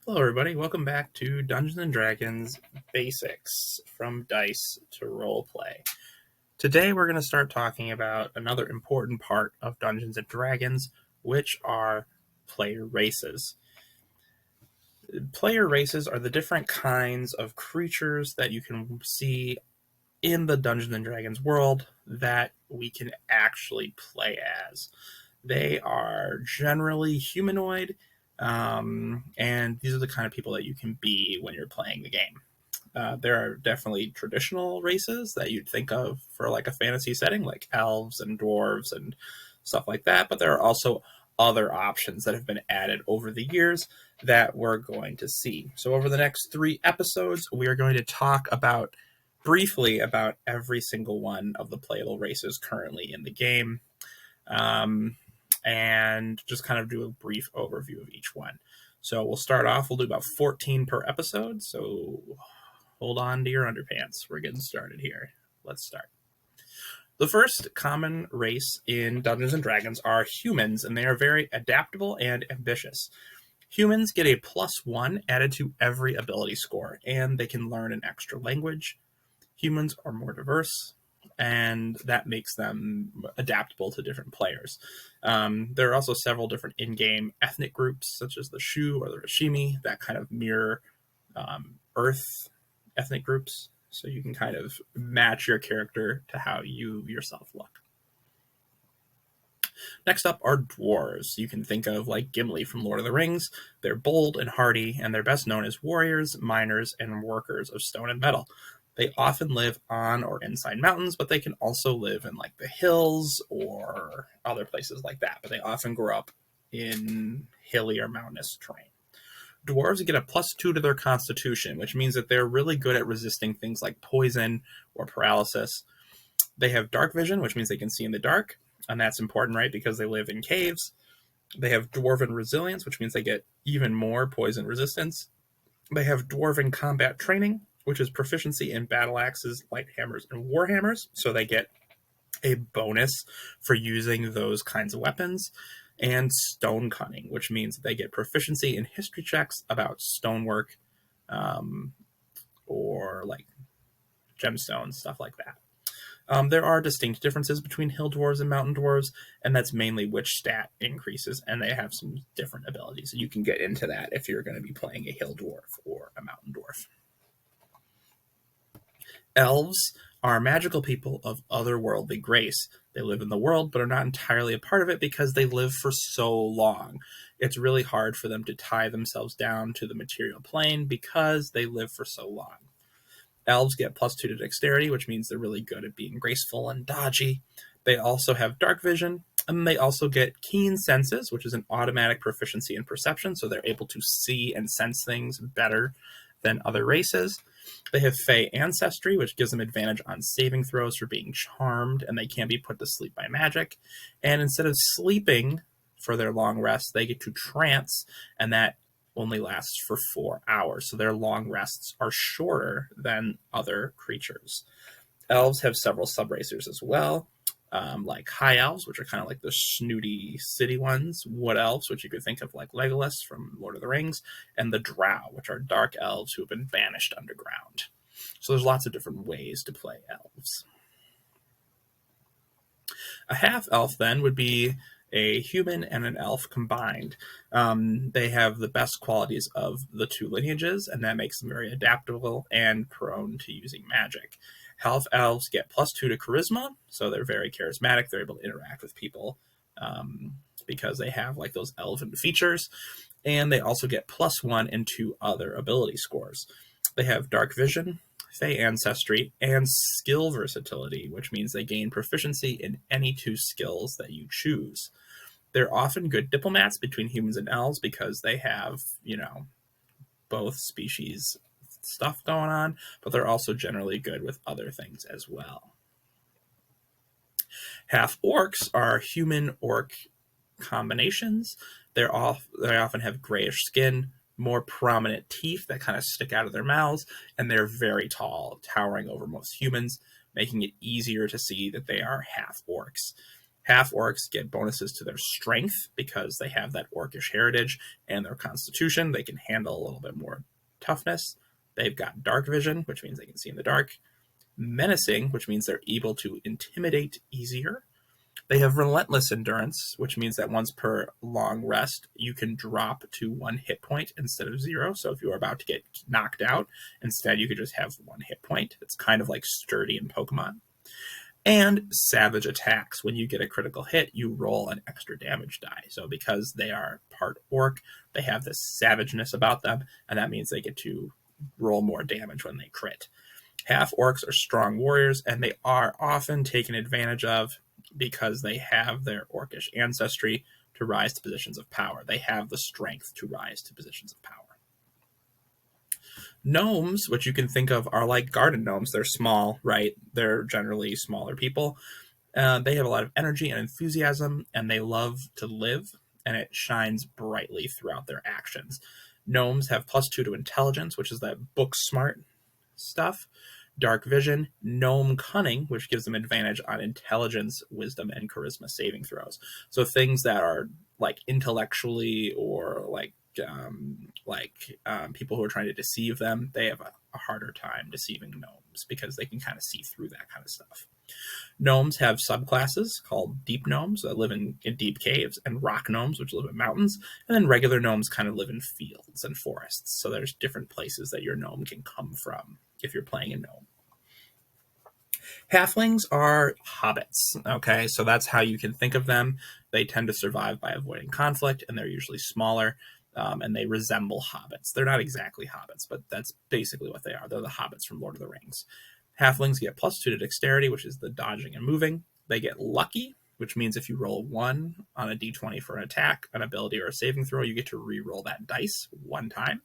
Hello, everybody. Welcome back to Dungeons and Dragons Basics from Dice to Roleplay. Today, we're going to start talking about another important part of Dungeons and Dragons, which are player races. Player races are the different kinds of creatures that you can see in the Dungeons and Dragons world that we can actually play as. They are generally humanoid, and these are the kind of people that you can be when you're playing the game. There are definitely traditional races that you'd think of for like a fantasy setting, like elves and dwarves and stuff like that, but there are also other options that have been added over the years that we're going to see. So over the next 3 episodes, we are going to talk briefly about every single one of the playable races currently in the game. And just kind of do a brief overview of each one. So we'll start off, we'll do about 14 per episode. So hold on to your underpants. We're getting started here. Let's start. The first common race in Dungeons and Dragons are humans, and they are very adaptable and ambitious. Humans get a +1 added to every ability score, and they can learn an extra language. Humans are more diverse, and that makes them adaptable to different players. There are also several different in-game ethnic groups, such as the Shu or the Rashimi, that kind of mirror Earth ethnic groups, so you can kind of match your character to how you yourself look. Next up are dwarves. You can think of like Gimli from Lord of the Rings. They're bold and hardy, and they're best known as warriors, miners, and workers of stone and metal. They often live on or inside mountains, but they can also live in like the hills or other places like that. But they often grow up in hilly or mountainous terrain. Dwarves get a +2 to their constitution, which means that they're really good at resisting things like poison or paralysis. They have dark vision, which means they can see in the dark, and that's important, right? Because they live in caves. They have dwarven resilience, which means they get even more poison resistance. They have dwarven combat training, which is proficiency in battle axes, light hammers, and war hammers. So they get a bonus for using those kinds of weapons. And stone cunning, which means they get proficiency in history checks about stonework, or like gemstones, stuff like that. There are distinct differences between hill dwarves and mountain dwarves, and that's mainly which stat increases, and they have some different abilities. So you can get into that if you're going to be playing a hill dwarf or a mountain dwarf. Elves are magical people of otherworldly grace. They live in the world, but are not entirely a part of it because they live for so long. It's really hard for them to tie themselves down to the material plane because they live for so long. Elves get +2 to dexterity, which means they're really good at being graceful and dodgy. They also have dark vision, and they also get keen senses, which is an automatic proficiency in perception, so they're able to see and sense things better than other races. They have Fey ancestry, which gives them advantage on saving throws for being charmed, and they can be put to sleep by magic. And instead of sleeping for their long rest, they get to trance, and that only lasts for 4 hours. So their long rests are shorter than other creatures. Elves have several subracers as well, like high elves, which are kind of like the snooty city ones, wood elves, which you could think of like Legolas from Lord of the Rings, and the drow, which are dark elves who have been banished underground. So there's lots of different ways to play elves. A half elf then would be a human and an elf combined. They have the best qualities of the 2 lineages, and that makes them very adaptable and prone to using magic. Half elves get +2 to charisma, so they're very charismatic. They're able to interact with people because they have like those elven features, and they also get +1 into other ability scores. They have dark vision, Fey ancestry, and skill versatility, which means they gain proficiency in any 2 skills that you choose. They're often good diplomats between humans and elves because they have, both species stuff going on, but they're also generally good with other things as well. Half orcs are human orc combinations. They often have grayish skin, more prominent teeth that kind of stick out of their mouths, and they're very tall, towering over most humans, making it easier to see that they are half orcs. Half-orcs get bonuses to their strength because they have that orcish heritage, and their constitution. They can handle a little bit more toughness. They've got dark vision, which means they can see in the dark. Menacing, which means they're able to intimidate easier. They have relentless endurance, which means that once per long rest, you can drop to 1 hit point instead of 0. So if you are about to get knocked out, instead you could just have 1 hit point. It's kind of like sturdy in Pokemon. And savage attacks. When you get a critical hit, you roll an extra damage die. So because they are part orc, they have this savageness about them, and that means they get to roll more damage when they crit. Half-orcs are strong warriors, and they are often taken advantage of because they have their orcish ancestry to rise to positions of power. They have the strength to rise to positions of power. Gnomes, which you can think of, are like garden gnomes. They're small, right? They're generally smaller people. They have a lot of energy and enthusiasm, and they love to live, and it shines brightly throughout their actions. Gnomes have +2 to intelligence, which is that book smart stuff. Dark vision, gnome cunning, which gives them advantage on intelligence, wisdom, and charisma saving throws. So things that are like intellectually or like people who are trying to deceive them, they have a harder time deceiving gnomes because they can kind of see through that kind of stuff. Gnomes have subclasses called deep gnomes that live in deep caves, and rock gnomes, which live in mountains, and then regular gnomes kind of live in fields and forests. So there's different places that your gnome can come from if you're playing a gnome. Halflings are hobbits, okay? So that's how you can think of them. They tend to survive by avoiding conflict, and they're usually smaller, and they resemble hobbits. They're not exactly hobbits, but that's basically what they are. They're the hobbits from Lord of the Rings. Halflings get +2 to dexterity, which is the dodging and moving. They get lucky, which means if you roll 1 on a d20 for an attack, an ability, or a saving throw, you get to re-roll that dice 1 time.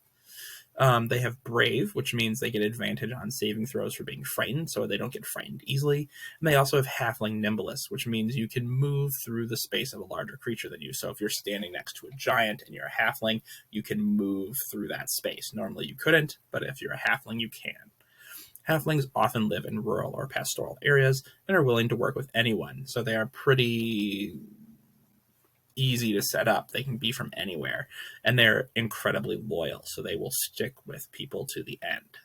They have brave, which means they get advantage on saving throws for being frightened, so they don't get frightened easily. And they also have halfling nimbleness, which means you can move through the space of a larger creature than you. So if you're standing next to a giant and you're a halfling, you can move through that space. Normally you couldn't, but if you're a halfling, you can. Halflings often live in rural or pastoral areas and are willing to work with anyone, so they are pretty easy to set up. They can be from anywhere, and they're incredibly loyal, so they will stick with people to the end.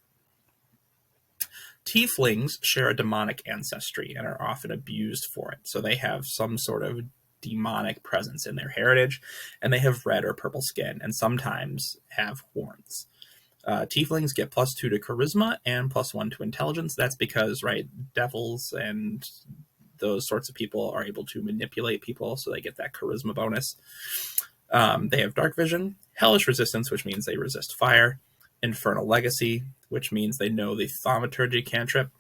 Tieflings share a demonic ancestry and are often abused for it, so they have some sort of demonic presence in their heritage, and they have red or purple skin and sometimes have horns. Tieflings get +2 to charisma and +1 to intelligence. That's because, right, devils and those sorts of people are able to manipulate people, so they get that charisma bonus. They have dark vision, hellish resistance, which means they resist fire, infernal legacy, which means they know the thaumaturgy cantrip,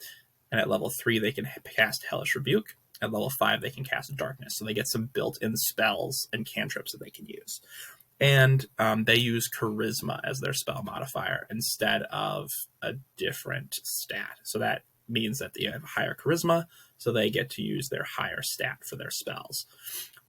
and at level 3 they can cast hellish rebuke. At level 5 they can cast darkness, so they get some built-in spells and cantrips that they can use. And they use charisma as their spell modifier instead of a different stat. So that means that they have higher charisma, so they get to use their higher stat for their spells.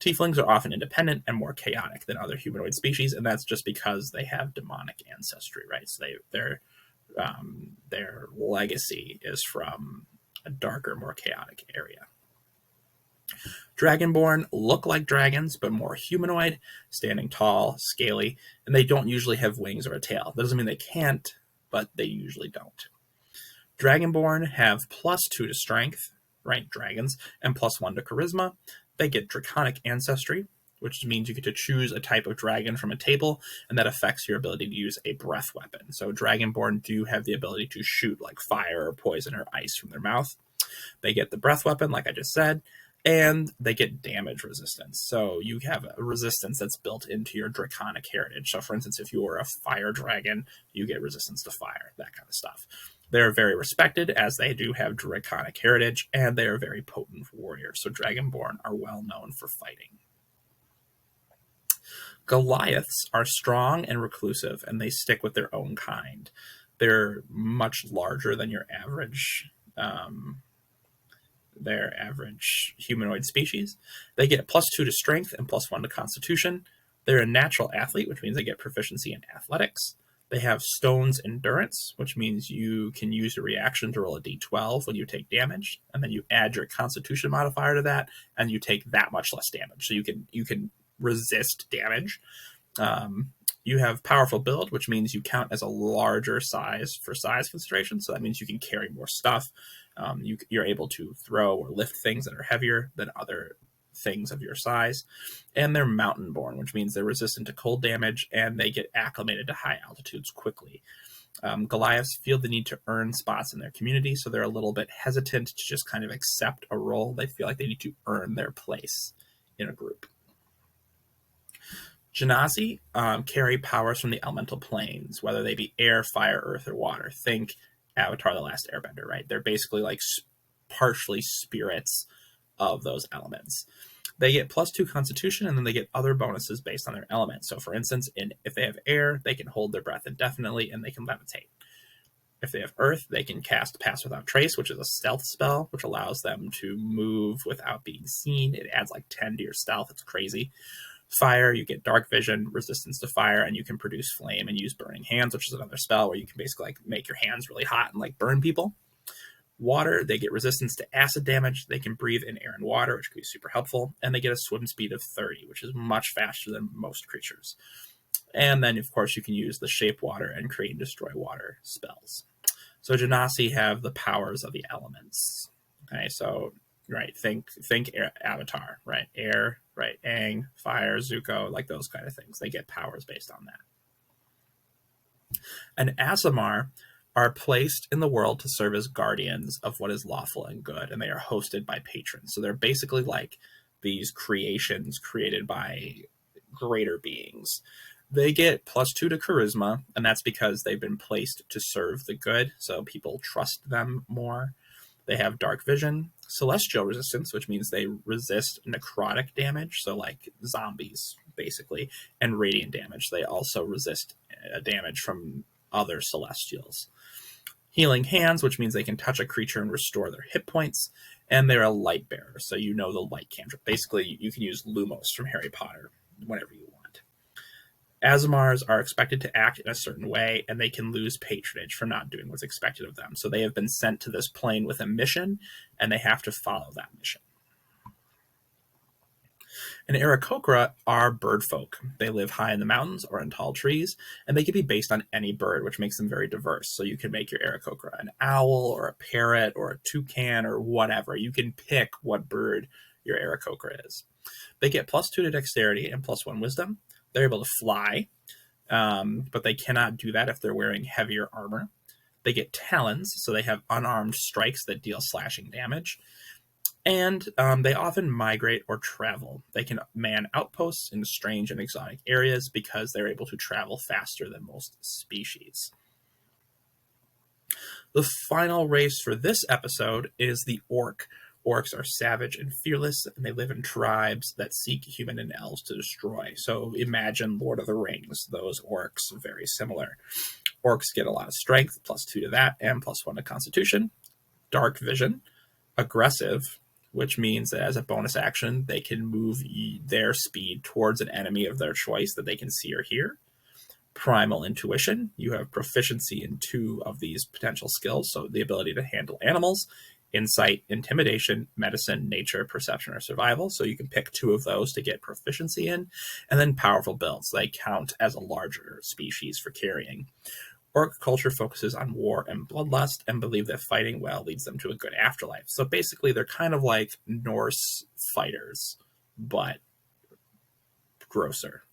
Tieflings are often independent and more chaotic than other humanoid species, and that's just because they have demonic ancestry, right? So their legacy is from a darker, more chaotic area. Dragonborn look like dragons, but more humanoid, standing tall, scaly, and they don't usually have wings or a tail. That doesn't mean they can't, but they usually don't. Dragonborn have +2 to strength, right, dragons, and +1 to charisma. They get draconic ancestry, which means you get to choose a type of dragon from a table, and that affects your ability to use a breath weapon. So Dragonborn do have the ability to shoot like fire or poison or ice from their mouth. They get the breath weapon, like I just said, and they get damage resistance. So you have a resistance that's built into your draconic heritage. So for instance, if you are a fire dragon, you get resistance to fire, that kind of stuff. They're very respected as they do have draconic heritage, and they are very potent warriors. So Dragonborn are well known for fighting. Goliaths are strong and reclusive, and they stick with their own kind. They're much larger than your average humanoid species. They get +2 to strength and +1 to constitution. They're a natural athlete, which means they get proficiency in athletics. They have Stone's Endurance, which means you can use your reaction to roll a d12 when you take damage, and then you add your Constitution modifier to that, and you take that much less damage. So you can resist damage. You have Powerful Build, which means you count as a larger size for size consideration. So that means you can carry more stuff. You're able to throw or lift things that are heavier than other things of your size. And they're Mountain Born, which means they're resistant to cold damage and they get acclimated to high altitudes quickly. Goliaths feel the need to earn spots in their community, so they're a little bit hesitant to just kind of accept a role. They feel like they need to earn their place in a group. Genasi carry powers from the elemental planes, whether they be air, fire, earth, or water. Think Avatar: The Last Airbender, right? They're basically like partially spirits of those elements. They get +2 Constitution, and then they get other bonuses based on their element. So, for instance, if they have air, they can hold their breath indefinitely, and they can levitate. If they have earth, they can cast Pass Without Trace, which is a stealth spell, which allows them to move without being seen. It adds like 10 to your stealth. It's crazy. Fire, you get Dark Vision, resistance to fire, and you can produce flame and use Burning Hands, which is another spell where you can basically like make your hands really hot and like burn people. Water, they get resistance to acid damage. They can breathe in air and water, which can be super helpful. And they get a swim speed of 30, which is much faster than most creatures. And then, of course, you can use the Shape Water and Create and Destroy Water spells. So Genasi have the powers of the elements. Okay, so, right, think air, Avatar, right? Air, right? Aang, fire, Zuko, like those kind of things. They get powers based on that. And Aasimar are placed in the world to serve as guardians of what is lawful and good, and they are hosted by patrons. So they're basically like these creations created by greater beings. They get +2 to charisma, and that's because they've been placed to serve the good, so people trust them more. They have dark vision, celestial resistance, which means they resist necrotic damage, so like zombies, basically, and radiant damage. They also resist damage from other celestials. Healing Hands, which means they can touch a creature and restore their hit points. And they're a light bearer, so you know the light cantrip. Basically, you can use Lumos from Harry Potter whenever you want. Aasimars are expected to act in a certain way, and they can lose patronage for not doing what's expected of them. So they have been sent to this plane with a mission, and they have to follow that mission. And Arikokra are bird folk. They live high in the mountains or in tall trees, and they can be based on any bird, which makes them very diverse. So you can make your Arikokra an owl or a parrot or a toucan or whatever. You can pick what bird your Arikokra is. They get +2 to dexterity and +1 wisdom. They're able to fly, but they cannot do that if they're wearing heavier armor. They get talons, so they have unarmed strikes that deal slashing damage. And they often migrate or travel. They can man outposts in strange and exotic areas because they're able to travel faster than most species. The final race for this episode is the Orc. Orcs are savage and fearless, and they live in tribes that seek human and elves to destroy. So imagine Lord of the Rings, those orcs, very similar. Orcs get a lot of strength, +2 to that, and +1 to Constitution. Dark Vision, aggressive, which means that as a bonus action, they can move their speed towards an enemy of their choice that they can see or hear. Primal Intuition, you have proficiency in 2 of these potential skills, so the ability to handle animals. Insight, Intimidation, Medicine, Nature, Perception, or Survival, so you can pick 2 of those to get proficiency in. And then Powerful Builds, they count as a larger species for carrying. Orc culture focuses on war and bloodlust and believe that fighting well leads them to a good afterlife. So basically, they're kind of like Norse fighters, but grosser.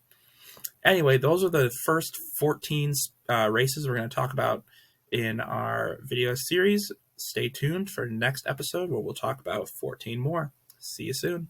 Anyway, those are the first 14 races we're going to talk about in our video series. Stay tuned for next episode where we'll talk about 14 more. See you soon.